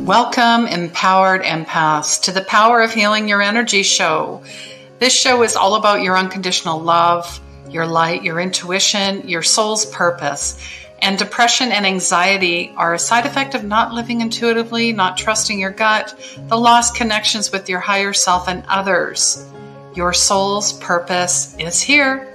Welcome, empowered empaths, to the Power of Healing Your Energy show. This show is all about your unconditional love, your light, your intuition, your soul's purpose. And depression and anxiety are a side effect of not living intuitively, not trusting your gut, the lost connections with your higher self and others. Your soul's purpose is here.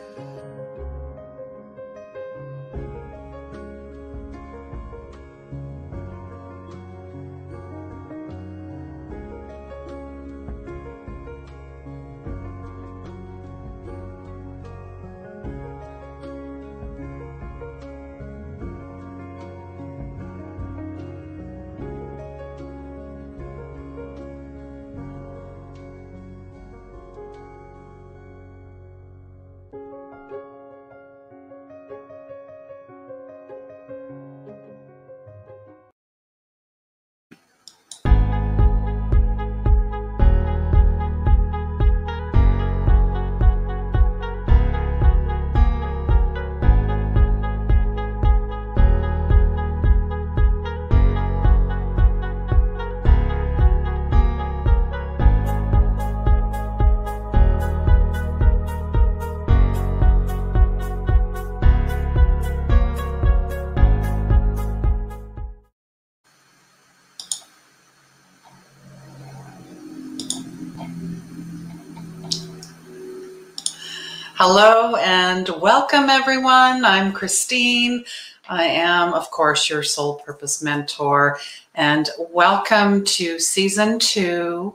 Hello and welcome, everyone. I'm Christine. I am, of course, your soul purpose mentor, and welcome to season 2,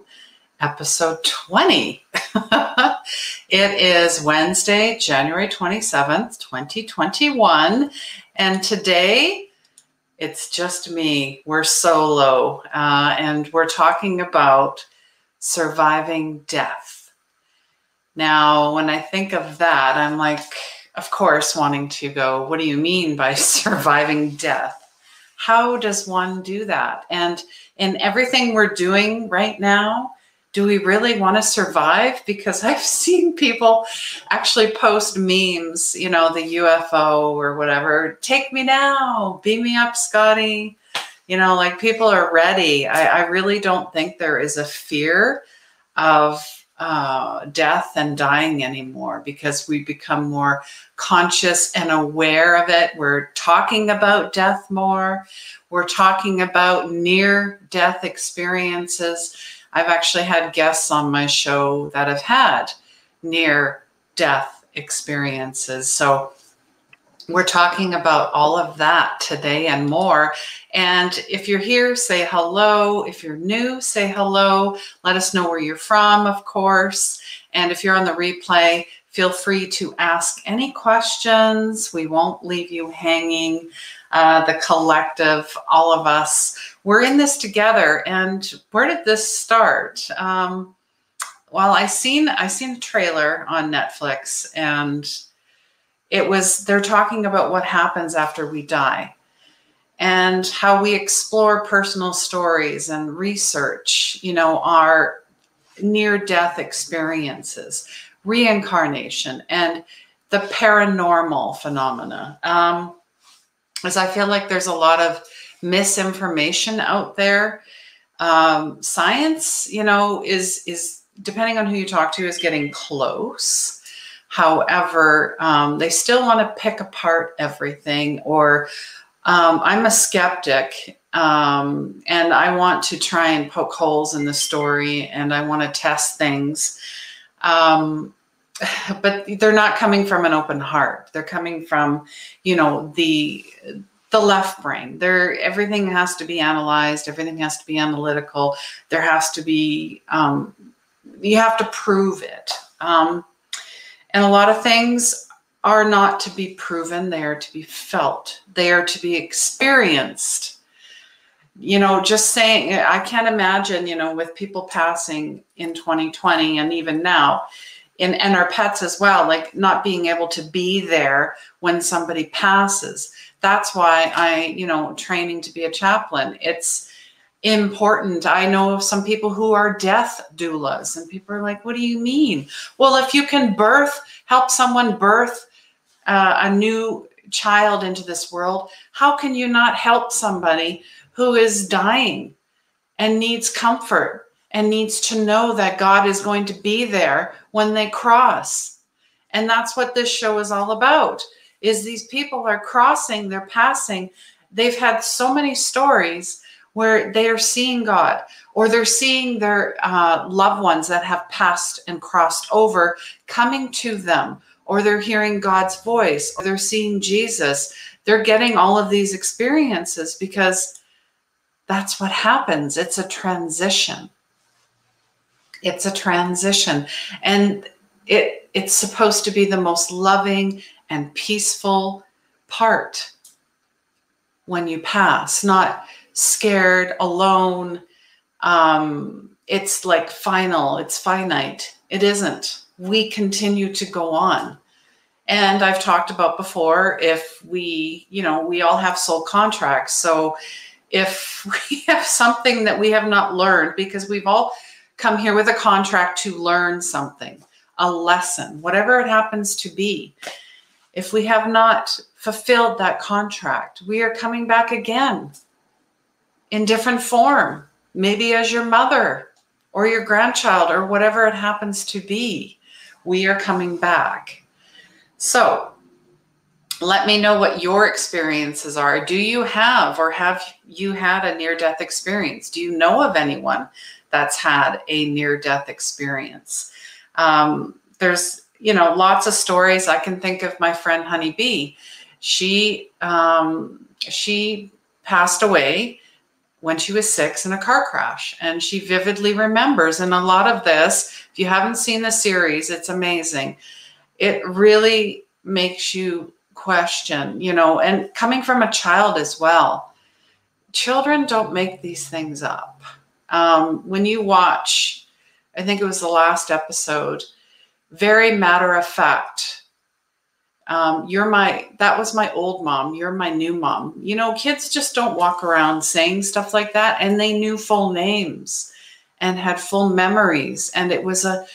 episode 20. It is Wednesday, January 27th, 2021, and today it's just me. We're solo, and we're talking about surviving death. Now, when I think of that, I'm like, of course, wanting to go, what do you mean by surviving death? How does one do that? And in everything we're doing right now, do we really want to survive? Because I've seen people actually post memes, the UFO or whatever. Take me now, beam me up, Scotty. Like people are ready. I really don't think there is a fear of death and dying anymore, because we become more conscious and aware of it. We're talking about death more. We're talking about near-death experiences. I've actually had guests on my show that have had near-death experiences. So we're talking about all of that today and more. And if you're here, say hello. If you're new, say hello. Let us know where you're from, of course. And if you're on the replay, feel free to ask any questions. We won't leave you hanging. The collective, all of us, we're in this together. And where did this start? Well, I seen a trailer on Netflix, and they're talking about what happens after we die and how we explore personal stories and research, our near-death experiences, reincarnation, and the paranormal phenomena. As I feel like there's a lot of misinformation out there. Science, is depending on who you talk to, is getting close. However, they still want to pick apart everything, or I'm a skeptic, and I want to try and poke holes in the story, and I want to test things. But they're not coming from an open heart. They're coming from, the left brain. Everything has to be analyzed. Everything has to be analytical. There has to be, you have to prove it. And a lot of things are not to be proven. They are to be felt. They are to be experienced. Just saying, I can't imagine, with people passing in 2020 and even now, and our pets as well, like not being able to be there when somebody passes. That's why training to be a chaplain. It's important. I know of some people who are death doulas, and people are like, what do you mean? Well, if you can help someone birth a new child into this world, how can you not help somebody who is dying and needs comfort and needs to know that God is going to be there when they cross. And that's what this show is all about, is these people are crossing, they're passing. They've had so many stories where they are seeing God, or they're seeing their loved ones that have passed and crossed over coming to them, or they're hearing God's voice, or they're seeing Jesus. They're getting all of these experiences because that's what happens. It's a transition. It's a transition. And it's supposed to be the most loving and peaceful part when you pass, not scared, alone. It's like final, it's finite. It isn't. We continue to go on. And I've talked about before, if we all have soul contracts. So if we have something that we have not learned, because we've all come here with a contract to learn something, a lesson, whatever it happens to be. If we have not fulfilled that contract, we are coming back again in different form, maybe as your mother or your grandchild or whatever it happens to be. We are coming back. So let me know what your experiences are. Do you have, or have you had a near-death experience? Do you know of anyone that's had a near-death experience? There's, lots of stories. I can think of my friend Honey Bee. She passed away when she was 6 in a car crash, and she vividly remembers. And a lot of this, if you haven't seen the series, it's amazing. It really makes you question, and coming from a child as well, children don't make these things up. When you watch, I think it was the last episode, very matter of fact, that was my old mom, you're my new mom. Kids just don't walk around saying stuff like that. And they knew full names and had full memories. And it was a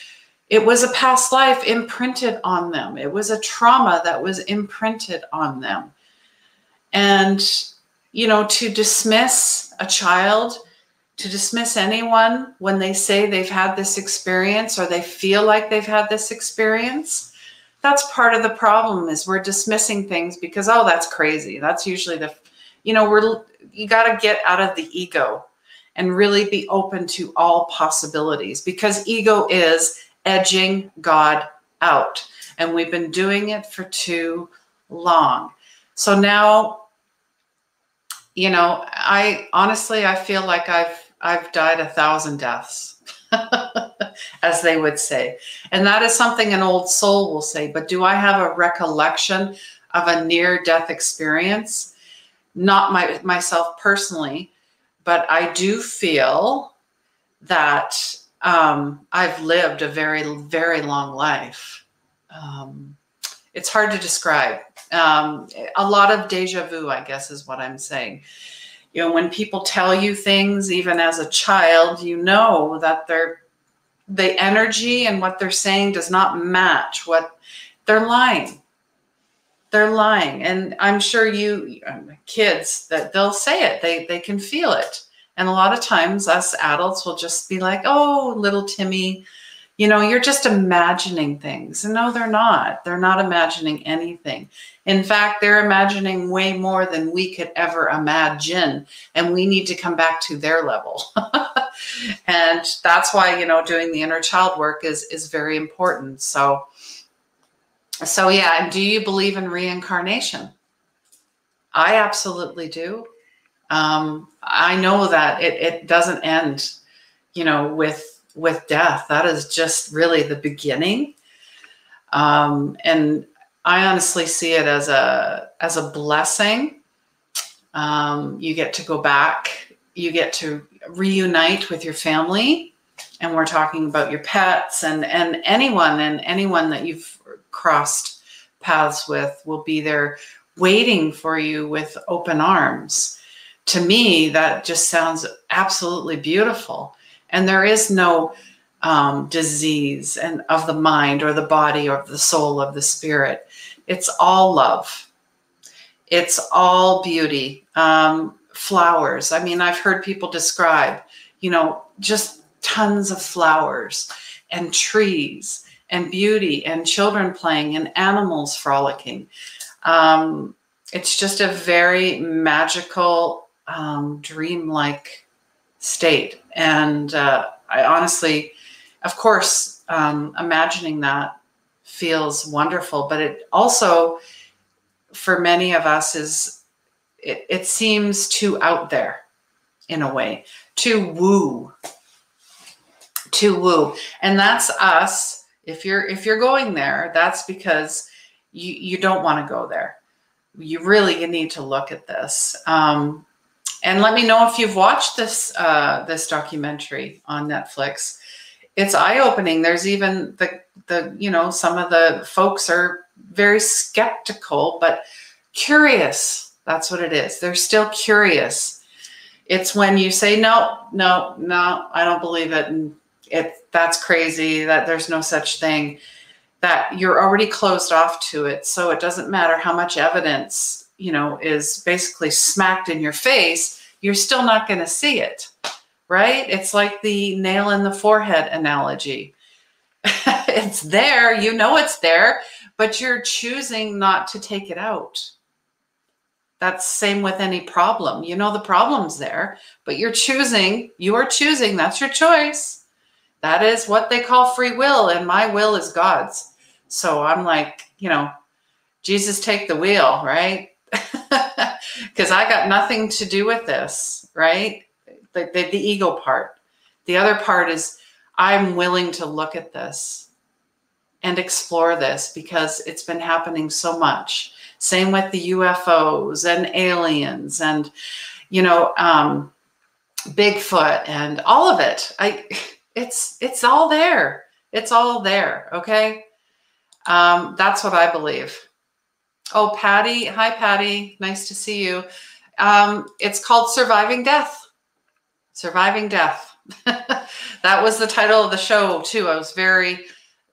past life imprinted on them. It was a trauma that was imprinted on them. And, to dismiss a child, to dismiss anyone when they say they've had this experience, or they feel like they've had this experience, that's part of the problem, is we're dismissing things because, oh, that's crazy. That's usually you got to get out of the ego and really be open to all possibilities, because ego is edging God out. And we've been doing it for too long. So now, I honestly feel like I've died 1,000 deaths, as they would say. And that is something an old soul will say. But do I have a recollection of a near-death experience? Not myself personally, but I do feel that I've lived a very, very long life. It's hard to describe. A lot of deja vu, I guess, is what I'm saying. When people tell you things, even as a child, that the energy and what they're saying does not match what they're lying. They're lying. And I'm sure kids, that they'll say it, they can feel it. And a lot of times us adults will just be like, oh, little Timmy, you're just imagining things. And no, they're not. They're not imagining anything. In fact, they're imagining way more than we could ever imagine. And we need to come back to their level. And that's why, doing the inner child work is very important. So yeah. And do you believe in reincarnation? I absolutely do. I know that it doesn't end, with death. That is just really the beginning. And I honestly see it as a blessing. You get to go back, you get to reunite with your family. And we're talking about your pets and anyone that you've crossed paths with will be there waiting for you with open arms. To me, that just sounds absolutely beautiful. And there is no disease and of the mind or the body or the soul of the spirit. It's all love. It's all beauty. Flowers. I mean, I've heard people describe, just tons of flowers and trees and beauty and children playing and animals frolicking. It's just a very magical, dreamlike state. And I honestly, of course, imagining that feels wonderful, but it also, for many of us, it seems too out there in a way, too woo. And that's us. If you're going there, that's because you don't want to go there. You need to look at this. And let me know if you've watched this documentary on Netflix. It's eye-opening. There's even some of the folks are very skeptical, but curious. That's what it is. They're still curious. It's when you say, no, I don't believe it. And that's crazy, that there's no such thing, that you're already closed off to it. So it doesn't matter how much evidence, is basically smacked in your face, you're still not going to see it, right? It's like the nail in the forehead analogy. It's there, it's there, but you're choosing not to take it out. That's same with any problem. The problem's there, but you are choosing, that's your choice. That is what they call free will, and my will is God's. So I'm like, Jesus, take the wheel, right? Because I got nothing to do with this, right? The ego part. The other part is I'm willing to look at this and explore this because it's been happening so much. Same with the UFOs and aliens and, Bigfoot and all of it. It's all there. It's all there. Okay. That's what I believe. Oh, Patty. Hi, Patty. Nice to see you. It's called Surviving Death. Surviving Death. That was the title of the show too. I was very,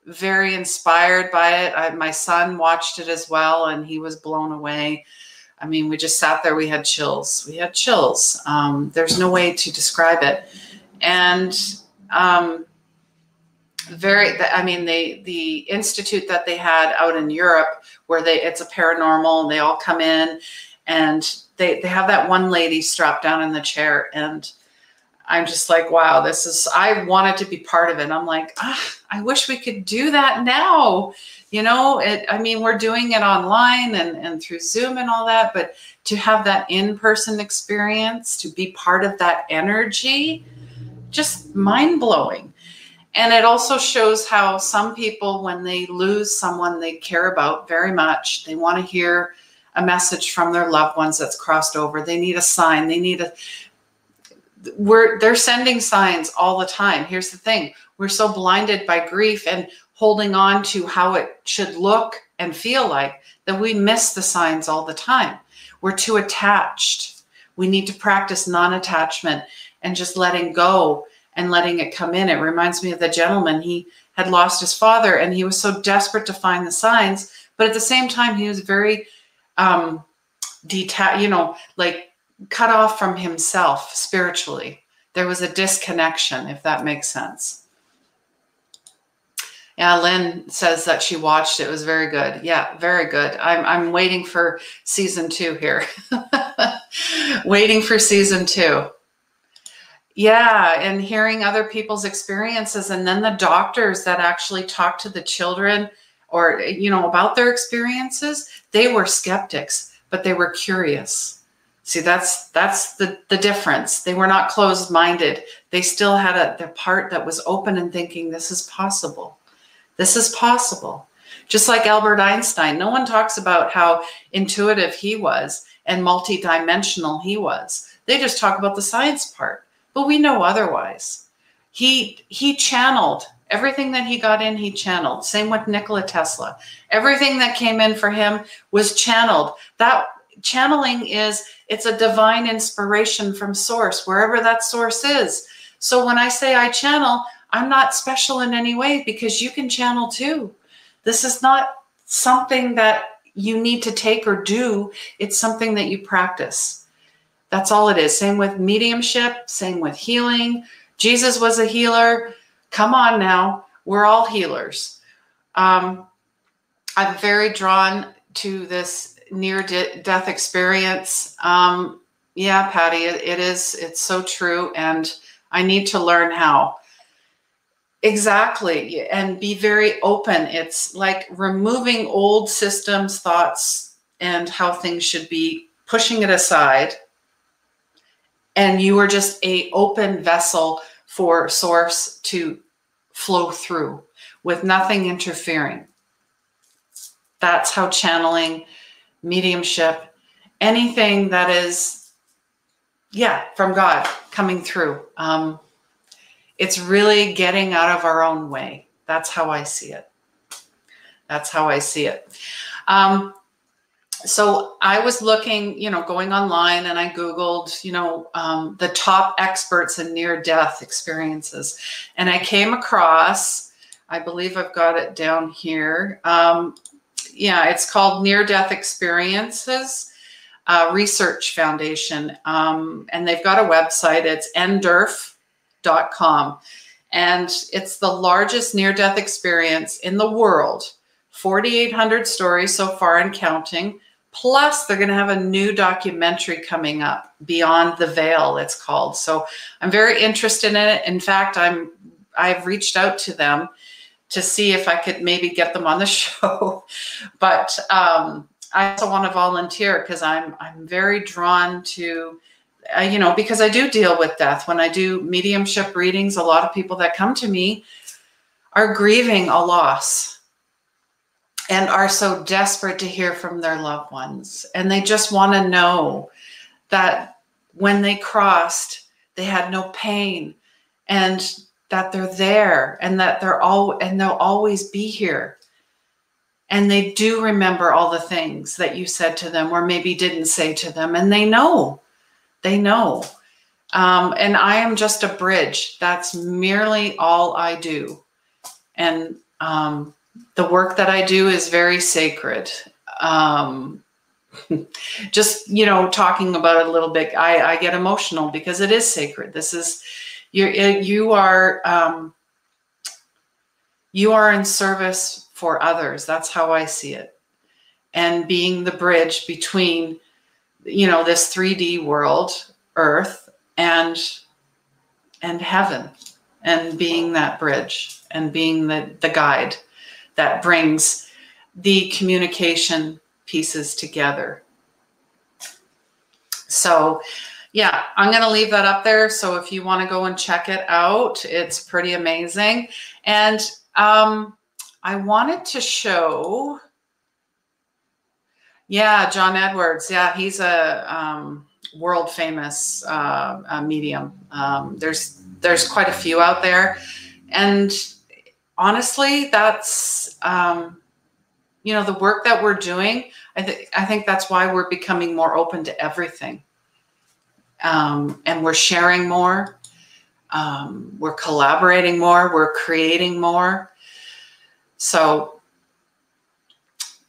very inspired by it. My son watched it as well, and he was blown away. I mean, we just sat there. We had chills. There's no way to describe it. And the institute that they had out in Europe, where it's a paranormal, and they all come in, and they have that one lady strapped down in the chair, and I'm just like, wow, I wanted to be part of it. I'm like, I wish we could do that now. We're doing it online and through Zoom and all that, but to have that in-person experience, to be part of that energy, just mind-blowing. And it also shows how some people, when they lose someone they care about very much, they want to hear a message from their loved ones that's crossed over. They need a sign. They're sending signs all the time. Here's the thing. We're so blinded by grief and holding on to how it should look and feel like that we miss the signs all the time. We're too attached. We need to practice non-attachment and just letting go and letting it come in. It reminds me of the gentleman. He had lost his father, and he was so desperate to find the signs, but at the same time, he was very cut off from himself spiritually. There was a disconnection, if that makes sense. Yeah, Lynn says that she watched it. It was very good. Yeah, very good. I'm waiting for season 2 here. Waiting for season 2. Yeah, and hearing other people's experiences, and then the doctors that actually talk to the children or, about their experiences, they were skeptics, but they were curious. See, that's the difference. They were not closed-minded. They still had the part that was open and thinking, this is possible. This is possible. Just like Albert Einstein. No one talks about how intuitive he was and multidimensional he was. They just talk about the science part. But we know otherwise. He channeled everything that he got in, he channeled. Same with Nikola Tesla. Everything that came in for him was channeled. That channeling it's a divine inspiration from source, wherever that source is. So when I say I channel, I'm not special in any way, because you can channel too. This is not something that you need to take or do. It's something that you practice. That's all it is. Same with mediumship, same with healing. Jesus was a healer. Come on now. We're all healers. I'm very drawn to this near-death experience. Yeah, Patty, it is. It's so true. And I need to learn how. Exactly. And be very open. It's like removing old systems, thoughts, and how things should be, pushing it aside. And you are just an open vessel for source to flow through with nothing interfering. That's how channeling, mediumship, anything that is, from God coming through. It's really getting out of our own way. That's how I see it. That's how I see it. So I was looking, going online, and I Googled, the top experts in near-death experiences. And I came across, I believe I've got it down here. It's called Near-Death Experiences Research Foundation. And they've got a website. It's nderf.com. And it's the largest near-death experience in the world. 4,800 stories so far and counting. Plus, they're going to have a new documentary coming up, Beyond the Veil, it's called. So I'm very interested in it. In fact, I've reached out to them to see if I could maybe get them on the show. But I also want to volunteer because I'm very drawn to, because I do deal with death. When I do mediumship readings, a lot of people that come to me are grieving a loss and are so desperate to hear from their loved ones. And they just want to know that when they crossed, they had no pain, and that they're there, and that they'll always be here. And they do remember all the things that you said to them or maybe didn't say to them. And they know. And I am just a bridge. That's merely all I do. And the work that I do is very sacred. Just, talking about it a little bit, I get emotional because it is sacred. This is, you are in service for others. That's how I see it. And being the bridge between, this 3D world, Earth, and heaven, and being that bridge and being the guide that brings the communication pieces together. So, I'm going to leave that up there. So if you want to go and check it out, it's pretty amazing. And I wanted to show, John Edwards. Yeah, he's a world famous medium. There's quite a few out there. And honestly, that's, the work that we're doing, I think that's why we're becoming more open to everything. And we're sharing more. We're collaborating more. We're creating more. So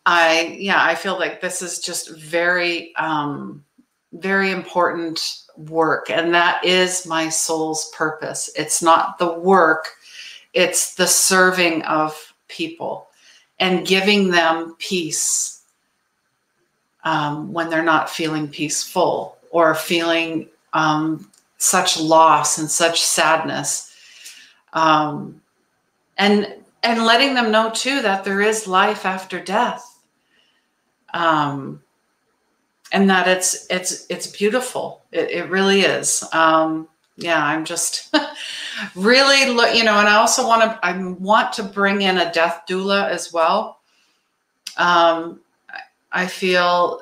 I feel like this is just very, very important work. And that is my soul's purpose. It's not the work. It's the serving of people and giving them peace when they're not feeling peaceful or feeling such loss and such sadness. And letting them know too that there is life after death. And that it's beautiful. It really is. I'm just really, and I also want to bring in a death doula as well. I feel,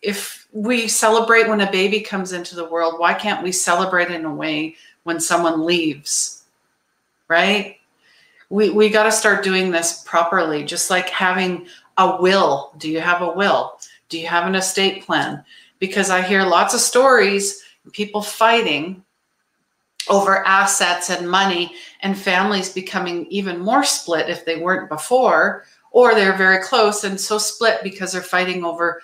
if we celebrate when a baby comes into the world, why can't we celebrate in a way when someone leaves, right? We got to start doing this properly, just like having a will. Do you have a will? Do you have an estate plan? Because I hear lots of stories, people fighting over assets and money, and families becoming even more split if they weren't before, or they're very close and so split because they're fighting over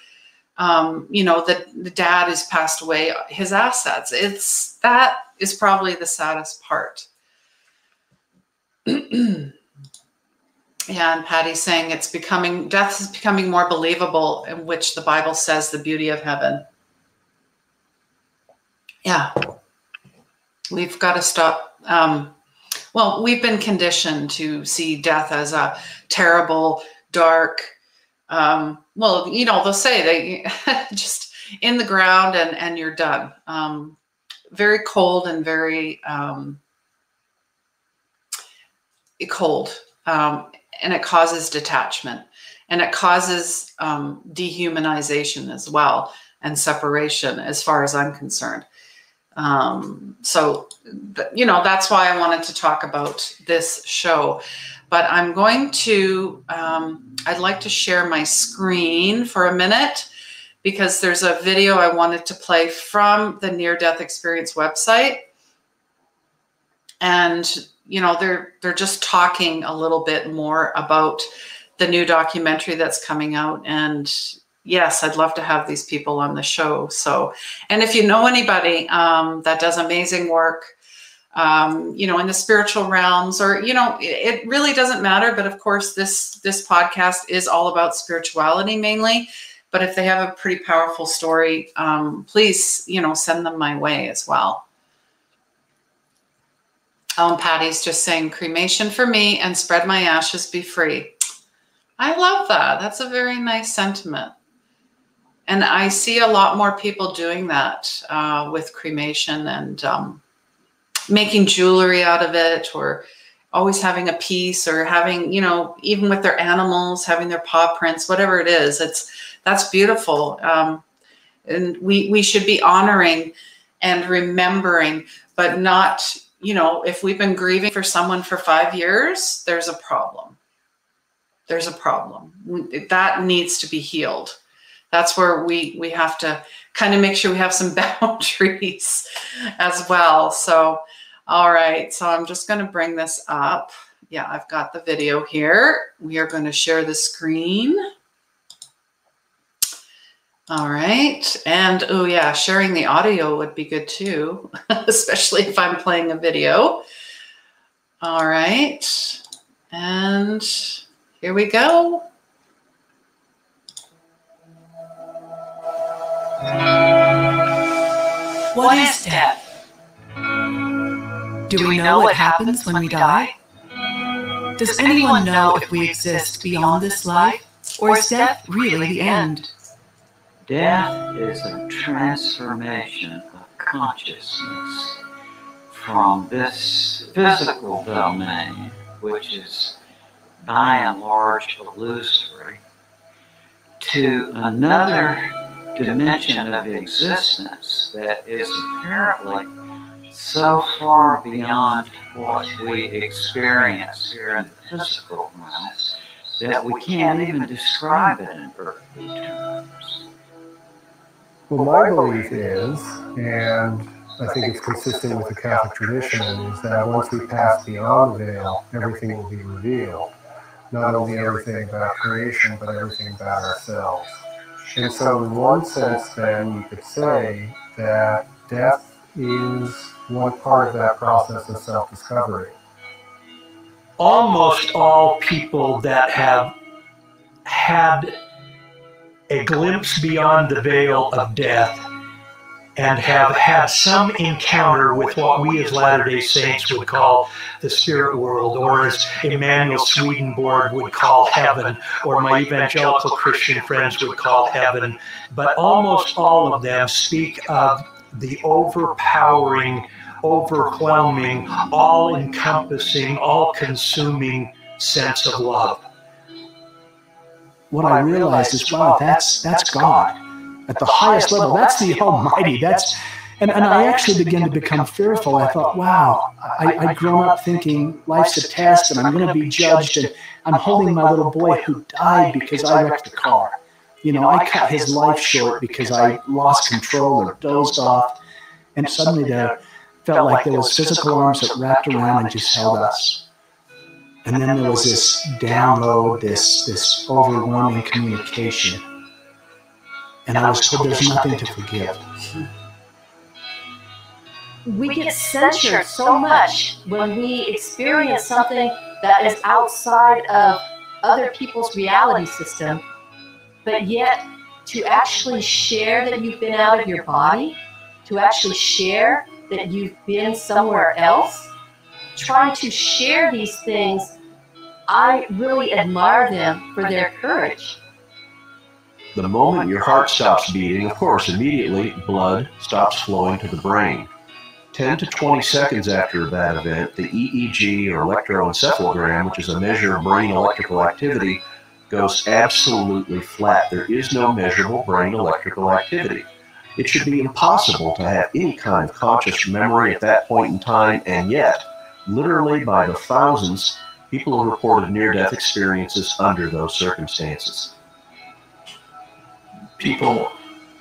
the dad has passed away, his assets. That is probably the saddest part. Yeah, and Patty's saying death is becoming more believable, in which the Bible says the beauty of heaven. Yeah, we've got to stop. Well, we've been conditioned to see death as a terrible, dark, they'll say that just in the ground and you're done. Very cold and very cold. And it causes detachment, and it causes dehumanization as well, and separation, as far as I'm concerned. So that's why I wanted to talk about this show. But I'm going to, I'd like to share my screen for a minute, because there's a video I wanted to play from the Near Death Experience website. And they're just talking a little bit more about the new documentary that's coming out. And yes, I'd love to have these people on the show. So, and if you know anybody that does amazing work, in the spiritual realms, or, it really doesn't matter. But of course, this podcast is all about spirituality mainly. But if they have a pretty powerful story, please, send them my way as well. Oh, and Patty's just saying, cremation for me, and spread my ashes, be free. I love that. That's a very nice sentiment. And I see a lot more people doing that with cremation, and making jewelry out of it, or always having a piece, or having, even with their animals, having their paw prints, whatever it is. That's beautiful. And we should be honoring and remembering, but not, if we've been grieving for someone for 5 years, there's a problem. There's a problem. That needs to be healed. That's where we have to kind of make sure we have some boundaries as well. So, all right. So I'm just going to bring this up. Yeah, I've got the video here. We are going to share the screen. All right. And oh yeah, sharing the audio would be good too, especially if I'm playing a video. All right. And here we go. What is death? Do we know what happens when we die? Does anyone know if we exist beyond this life, or is death really the end? Death is a transformation of consciousness from this physical domain, which is by and large illusory, to another dimension of existence that is apparently so far beyond what we experience here in the physical realm that we can't even describe it in earthly terms. Well, my belief is, and I think it's consistent with the Catholic tradition, is that once we pass beyond the veil, everything will be revealed. Not only everything about creation, but everything about ourselves. And so in one sense, then, you could say that death is one part of that process of self-discovery. Almost all people that have had a glimpse beyond the veil of death and have had some encounter with what we as Latter-day Saints would call the spirit world, or as Emanuel Swedenborg would call heaven, or my evangelical Christian friends would call heaven. But almost all of them speak of the overpowering, overwhelming, all-encompassing, all-consuming sense of love. What I realized is, wow, that's God. At the highest level, that's the Almighty. And I actually began to become fearful. I thought, wow, I'd grown up thinking life's a test and I'm going to be judged, and I'm holding my little boy who died because I wrecked a car. I cut his life short because I lost control or dozed off, and suddenly there felt like there was physical arms that wrapped around and just held us. And then there was this download, this overwhelming communication. and I was told there's nothing to forgive. We get censured so much when we experience something that is outside of other people's reality system, but yet to actually share that you've been out of your body, to actually share that you've been somewhere else, trying to share these things, I really admire them for their courage. The moment your heart stops beating, of course, immediately blood stops flowing to the brain. 10 to 20 seconds after that event, the EEG, or electroencephalogram, which is a measure of brain electrical activity, goes absolutely flat. There is no measurable brain electrical activity. It should be impossible to have any kind of conscious memory at that point in time, and yet, literally by the thousands, people have reported near-death experiences under those circumstances. People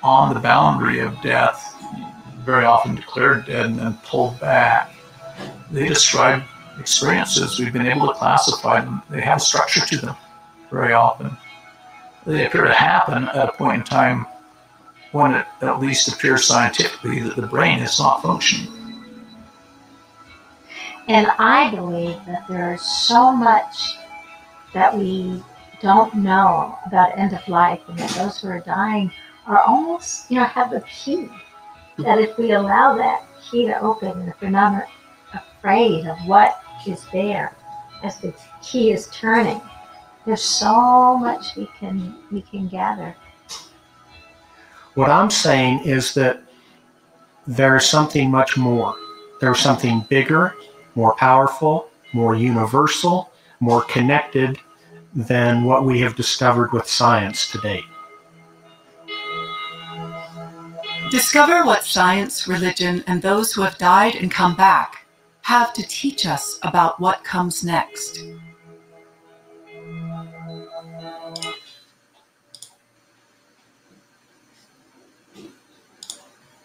on the boundary of death, very often declared dead and then pulled back, they describe experiences. We've been able to classify them. They have structure to them very often. They appear to happen at a point in time when it at least appears scientifically that the brain is not functioning. And I believe that there is so much that we don't know about end of life, and that those who are dying are almost, have the key. That if we allow that key to open, and if we're not afraid of what is there as the key is turning, there's so much we can gather. What I'm saying is that there's something much more. There's something bigger, more powerful, more universal, more connected than what we have discovered with science to date. Discover what science, religion, and those who have died and come back have to teach us about what comes next.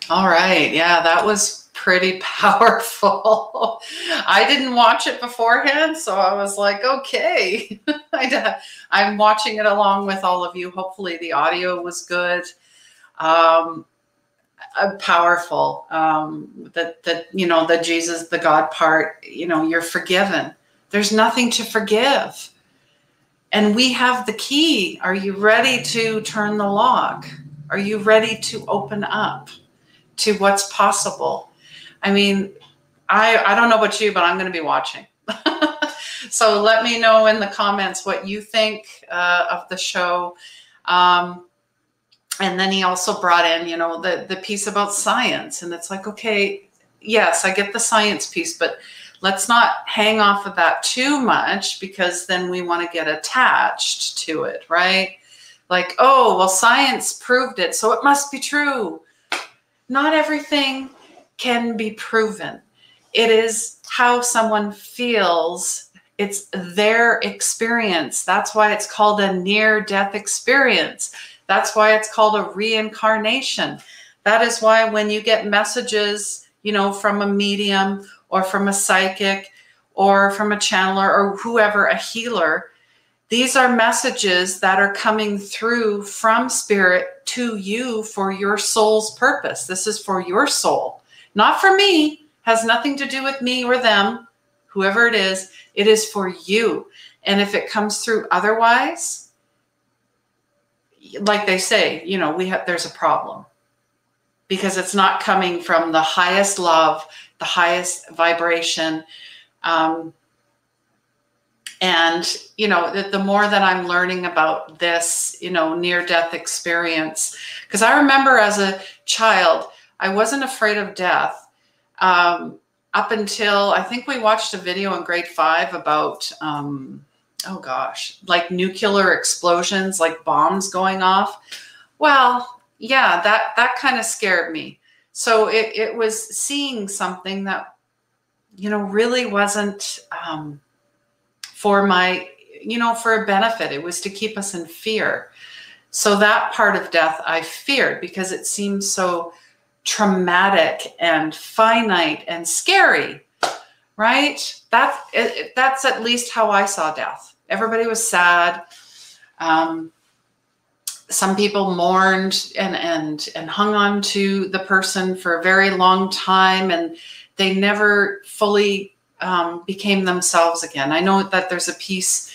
All right. Yeah, that was pretty powerful. I didn't watch it beforehand, so I was like, okay. I'm watching it along with all of you. Hopefully the audio was good. Powerful. The Jesus, the God part, you're forgiven. There's nothing to forgive. And we have the key. Are you ready to turn the lock? Are you ready to open up to what's possible? I mean, I don't know about you, but I'm going to be watching. So let me know in the comments what you think of the show. And then he also brought in, the piece about science. And it's like, okay, yes, I get the science piece, but let's not hang off of that too much, because then we want to get attached to it, right? Like, oh, well, science proved it, so it must be true. Not everything can be proven. It is how someone feels. It's their experience. That's why it's called a near-death experience. That's why it's called a reincarnation. That is why when you get messages, from a medium or from a psychic or from a channeler or whoever, a healer, these are messages that are coming through from spirit to you for your soul's purpose. This is for your soul, not for me. Has nothing to do with me or them, whoever it is. It is for you. And if it comes through otherwise, like they say, there's a problem, because it's not coming from the highest love, the highest vibration. And, the more that I'm learning about this, near-death experience, because I remember as a child, I wasn't afraid of death up until I think we watched a video in grade 5 about, like nuclear explosions, like bombs going off. Well, yeah, that kind of scared me. So it was seeing something that, really wasn't for my, for a benefit. It was to keep us in fear. So that part of death I feared, because it seemed so traumatic and finite and scary, right? That's at least how I saw death. Everybody was sad. some people mourned and hung on to the person for a very long time, and they never fully became themselves again. I know that there's a piece,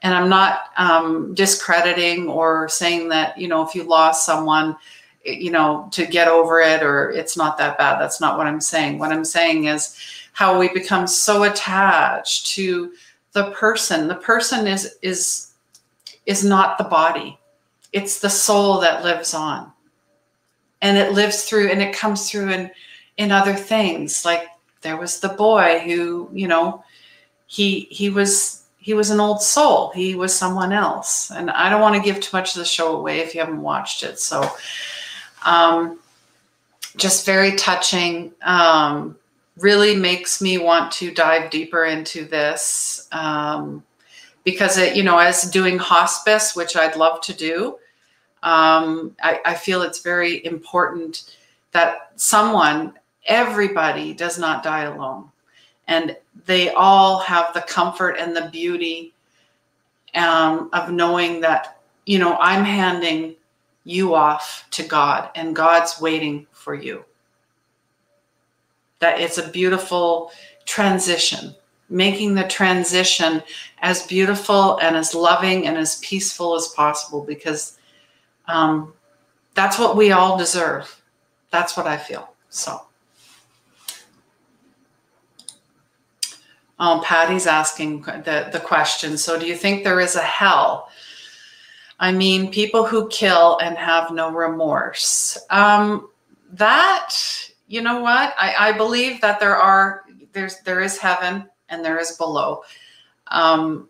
and I'm not discrediting or saying that, if you lost someone, to get over it, or it's not that bad. That's not what I'm saying. What I'm saying is how we become so attached to the person. The person is not the body. It's the soul that lives on, and it lives through, and it comes through in other things. Like there was the boy who, he was an old soul. He was someone else. And I don't want to give too much of the show away if you haven't watched it. So, just very touching, really makes me want to dive deeper into this, because as doing hospice, which I'd love to do, I feel it's very important that everybody does not die alone. And they all have the comfort and the beauty of knowing that, I'm handing you off to God, and God's waiting for you. That it's a beautiful transition, making the transition as beautiful and as loving and as peaceful as possible, because that's what we all deserve. That's what I feel. So. Patty's asking the question. So do you think there is a hell? I mean, people who kill and have no remorse. That, you know what? I believe that there is heaven and there is below. And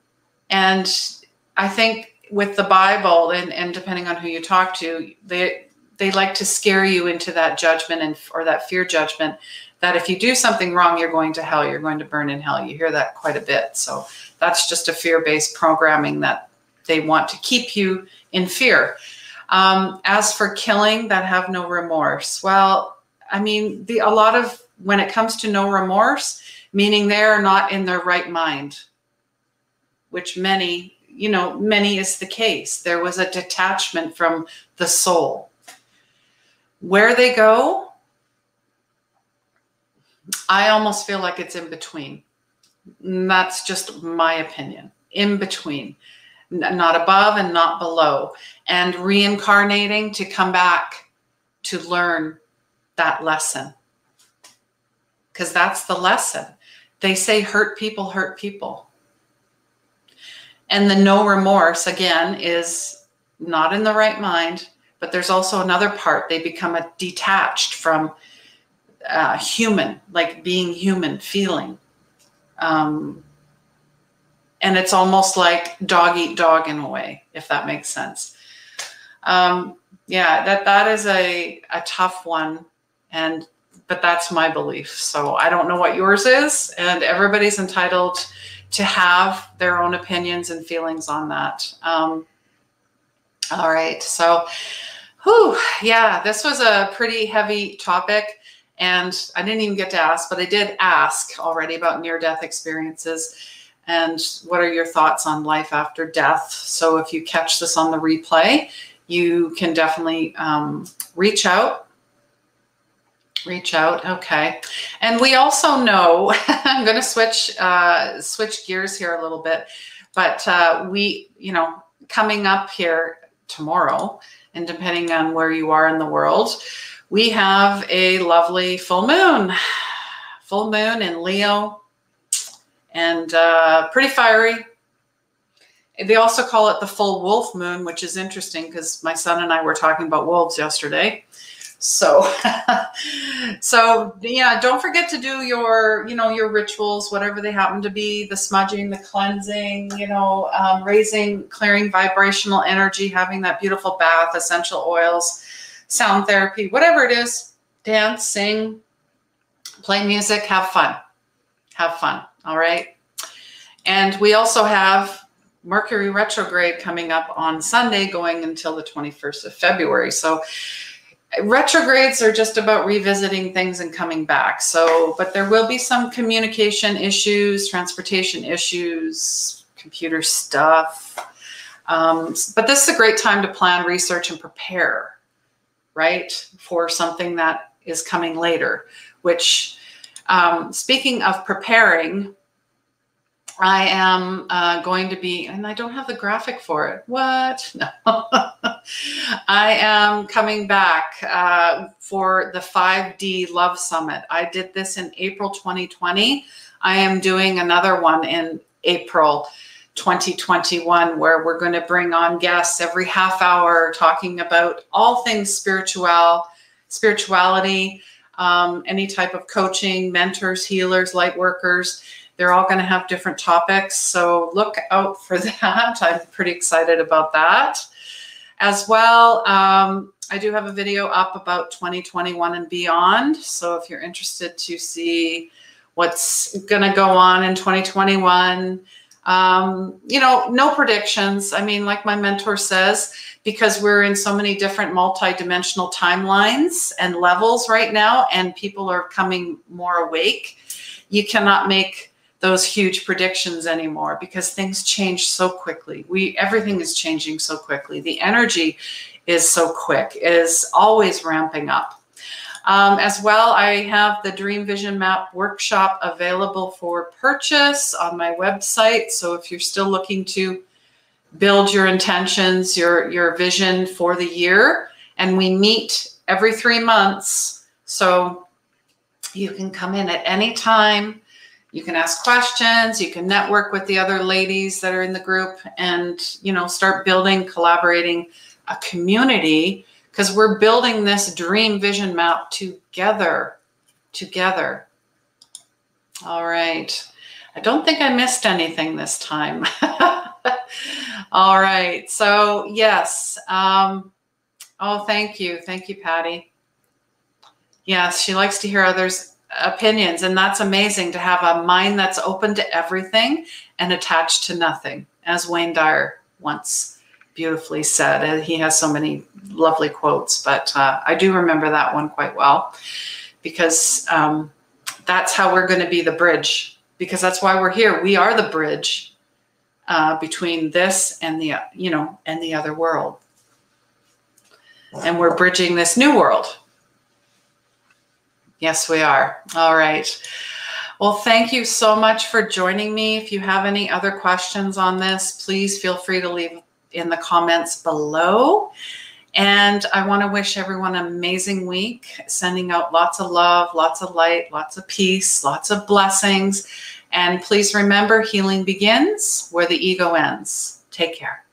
I think with the Bible, and depending on who you talk to, they like to scare you into that judgment or that fear judgment, that if you do something wrong, you're going to hell, you're going to burn in hell. You hear that quite a bit. So that's just a fear-based programming that they want to keep you in fear. As for killing that have no remorse, well, I mean, when it comes to no remorse, meaning they're not in their right mind, which many is the case. There was a detachment from the soul. Where they go, I almost feel like it's in between. That's just my opinion. In between, not above and not below, and reincarnating to come back to learn that lesson. Because that's the lesson. They say hurt people hurt people. And the no remorse, again, is not in the right mind, but there's also another part. They become detached from human, like being human, feeling. And it's almost like dog eat dog in a way, if that makes sense. Yeah, that is a tough one, but that's my belief. So I don't know what yours is, and everybody's entitled to have their own opinions and feelings on that. All right, so, yeah, this was a pretty heavy topic. And I didn't even get to ask, but I did ask already about near-death experiences and what are your thoughts on life after death. So if you catch this on the replay, you can definitely reach out. Okay. And we also know, I'm going to switch gears here a little bit, but coming up here tomorrow, and depending on where you are in the world, we have a lovely full moon in Leo, and pretty fiery. They also call it the full wolf moon, which is interesting because my son and I were talking about wolves yesterday. So, yeah, don't forget to do your rituals, whatever they happen to be, the smudging, the cleansing, clearing vibrational energy, having that beautiful bath, essential oils, sound therapy, whatever it is, dance, sing, play music, have fun. All right. And we also have Mercury retrograde coming up on Sunday, going until the 21st of February. So retrogrades are just about revisiting things and coming back. So, but there will be some communication issues, transportation issues, computer stuff. But this is a great time to plan, research, and prepare, right, for something that is coming later, which, speaking of preparing, I am going to be, and I don't have the graphic for it. What? No. I am coming back for the 5D Love Summit. I did this in April 2020. I am doing another one in April 2021, where we're going to bring on guests every half hour talking about all things spirituality, any type of coaching, mentors, healers, light workers. They're all going to have different topics. So look out for that. I'm pretty excited about that. As well, I do have a video up about 2021 and beyond. So if you're interested to see what's going to go on in 2021, no predictions. I mean, like my mentor says, because we're in so many different multi-dimensional timelines and levels right now, and people are coming more awake, you cannot make those huge predictions anymore because things change so quickly. Everything is changing so quickly. The energy is so quick. It is always ramping up. As well, I have the Dream Vision Map workshop available for purchase on my website. So if you're still looking to build your intentions, your vision for the year, and we meet every 3 months, so you can come in at any time. You can ask questions, you can network with the other ladies that are in the group, and, start building, collaborating a community, because we're building this dream vision map together. All right. I don't think I missed anything this time. All right. So yes. Oh, thank you. Thank you, Patty. Yes, she likes to hear others' opinions, and that's amazing to have a mind that's open to everything and attached to nothing, as Wayne Dyer once beautifully said. And he has so many lovely quotes, but I do remember that one quite well, because that's how we're going to be the bridge, because that's why we're here. We are the bridge between this and the and the other world, and we're bridging this new world. Yes, we are. All right. Well, thank you so much for joining me. If you have any other questions on this, please feel free to leave in the comments below. And I want to wish everyone an amazing week, sending out lots of love, lots of light, lots of peace, lots of blessings. And please remember, healing begins where the ego ends. Take care.